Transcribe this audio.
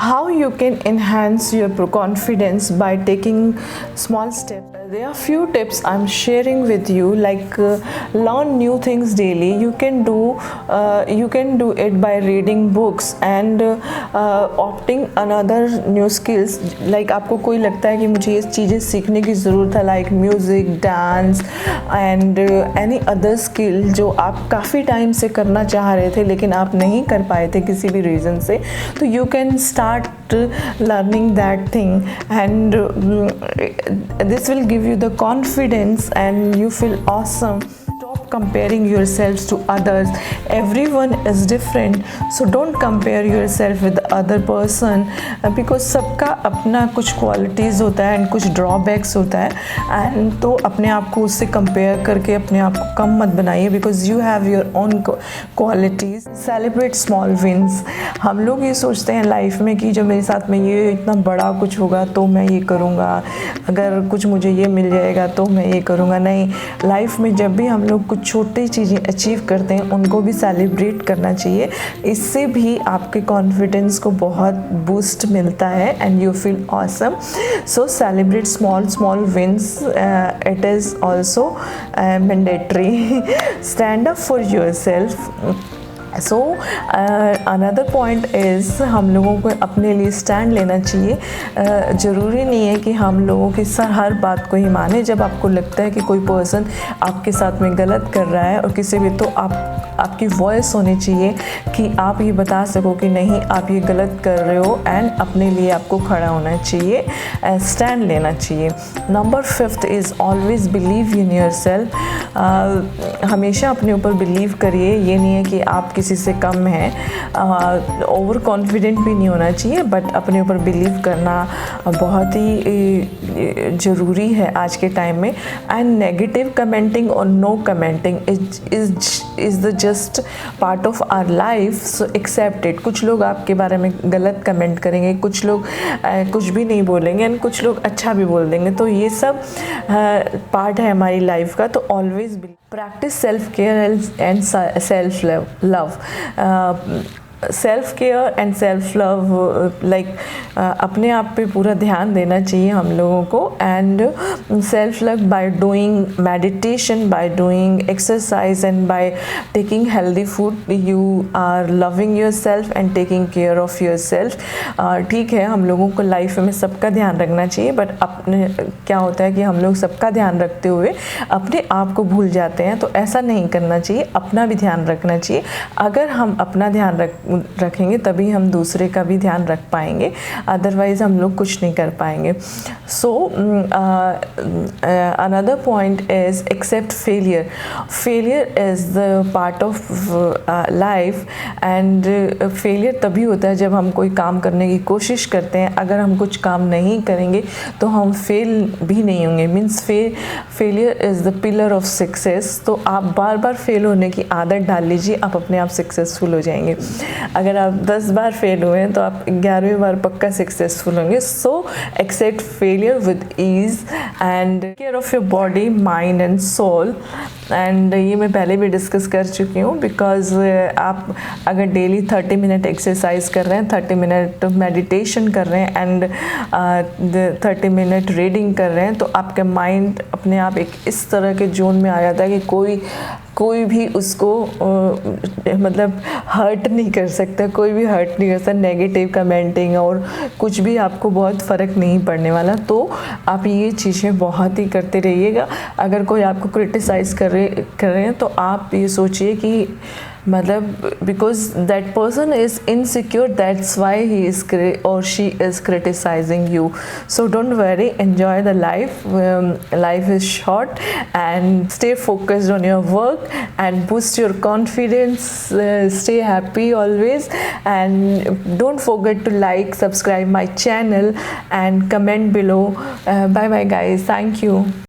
how you can enhance your confidence by taking small steps. There are few tips I'm sharing with you, like learn new things daily. You can do it by reading books and opting another new skills. Like आपको कोई लगता है कि मुझे ये चीज़ें सीखने की ज़रूरत है, like music, dance and any other skill जो आप काफ़ी टाइम से करना चाह रहे थे लेकिन आप नहीं कर पाए थे किसी भी रीज़न से, तो you can start learning that thing and this will give you the confidence and you feel awesome. Stop comparing yourselves to others. Everyone is different, so don't compare yourself with the other person because सबका अपना कुछ qualities होता है and कुछ drawbacks होता है, and तो अपने आप को उससे compare करके अपने आप को कम मत बनाइए because you have your own qualities. Celebrate small wins. हम लोग ये सोचते हैं लाइफ में कि जब मेरे साथ में ये इतना बड़ा कुछ होगा तो मैं ये करूँगा, अगर कुछ मुझे ये मिल जाएगा तो मैं ये करूँगा. नहीं, लाइफ में जब भी हम लोग कुछ छोटी चीज़ें अचीव करते हैं उनको भी सेलिब्रेट करना चाहिए. इससे भी आपके कॉन्फिडेंस को बहुत बूस्ट मिलता है and you feel awesome. So celebrate small wins. It is also mandatory. Stand up for yourself. So another point is हम लोगों को अपने लिए स्टैंड लेना चाहिए. ज़रूरी नहीं है कि हम लोगों की हर बात को ही माने. जब आपको लगता है कि कोई पर्सन आपके साथ में गलत कर रहा है और किसी भी, तो आपकी वॉइस होनी चाहिए कि आप ये बता सको कि नहीं, आप ये गलत कर रहे हो एंड अपने लिए आपको खड़ा होना चाहिए, स्टैंड लेना चाहिए. Number 5 is always believe in yourself. हमेशा अपने ऊपर बिलीव करिए. ये नहीं है कि आप किसी से कम हैं. ओवर कॉन्फिडेंट भी नहीं होना चाहिए, बट अपने ऊपर बिलीव करना बहुत ही ज़रूरी है आज के टाइम में. एंड नेगेटिव कमेंटिंग और no commenting is the just part of our life. So accept it. कुछ लोग आपके बारे में गलत कमेंट करेंगे, कुछ लोग कुछ भी नहीं बोलेंगे एंड कुछ लोग अच्छा भी बोल देंगे. तो ये सब पार्ट है हमारी लाइफ का. तो always practice self care and self love. Self care and self love, like अपने आप पे पूरा ध्यान देना चाहिए हम लोगों को. And self love by doing meditation, by doing exercise and by taking healthy food. You are loving yourself and taking care of yourself. ठीक है, हम लोगों को लाइफ में सबका ध्यान रखना चाहिए, बट अपने क्या होता है कि हम लोग सबका ध्यान रखते हुए अपने आप को भूल जाते हैं. तो ऐसा नहीं करना चाहिए. अपना भी ध्यान रखना चाहिए. अगर हम अपना ध्यान रखेंगे तभी हम दूसरे का भी ध्यान रख पाएंगे, अदरवाइज हम लोग कुछ नहीं कर पाएंगे. So another point is accept failure. Failure is the part of life and failure तभी होता है जब हम कोई काम करने की कोशिश करते हैं. अगर हम कुछ काम नहीं करेंगे तो हम फेल भी नहीं होंगे. Means failure is the pillar of success. तो आप बार बार फेल होने की आदत डाल लीजिए, आप अपने आप सक्सेसफुल हो जाएंगे. अगर आप 10 बार फेल हुए हैं तो आप 11वीं बार पक्का सक्सेसफुल होंगे. So accept failure with ease and care of your body, mind and soul. And ये मैं पहले भी डिस्कस कर चुकी हूँ. बिकॉज आप अगर डेली 30 मिनट एक्सरसाइज कर रहे हैं, 30 मिनट मेडिटेशन कर रहे हैं एंड 30 मिनट रीडिंग कर रहे हैं, तो आपका माइंड अपने आप एक इस तरह के जोन में आ जाता है कि कोई भी उसको मतलब हर्ट नहीं कर सकता. कोई भी हर्ट नहीं कर सकता. नेगेटिव कमेंटिंग और कुछ भी आपको बहुत फ़र्क नहीं पड़ने वाला. तो आप ये चीज़ें बहुत ही करते रहिएगा. अगर कोई आपको क्रिटिसाइज़ कर रहे हैं तो आप ये सोचिए कि मतलब because that person is insecure, that's why he is or she is criticising you. So don't worry, enjoy the life. Life is short and stay focused on your work and boost your confidence. Stay happy always and don't forget to like, subscribe my channel and comment below. Bye bye guys. Thank you.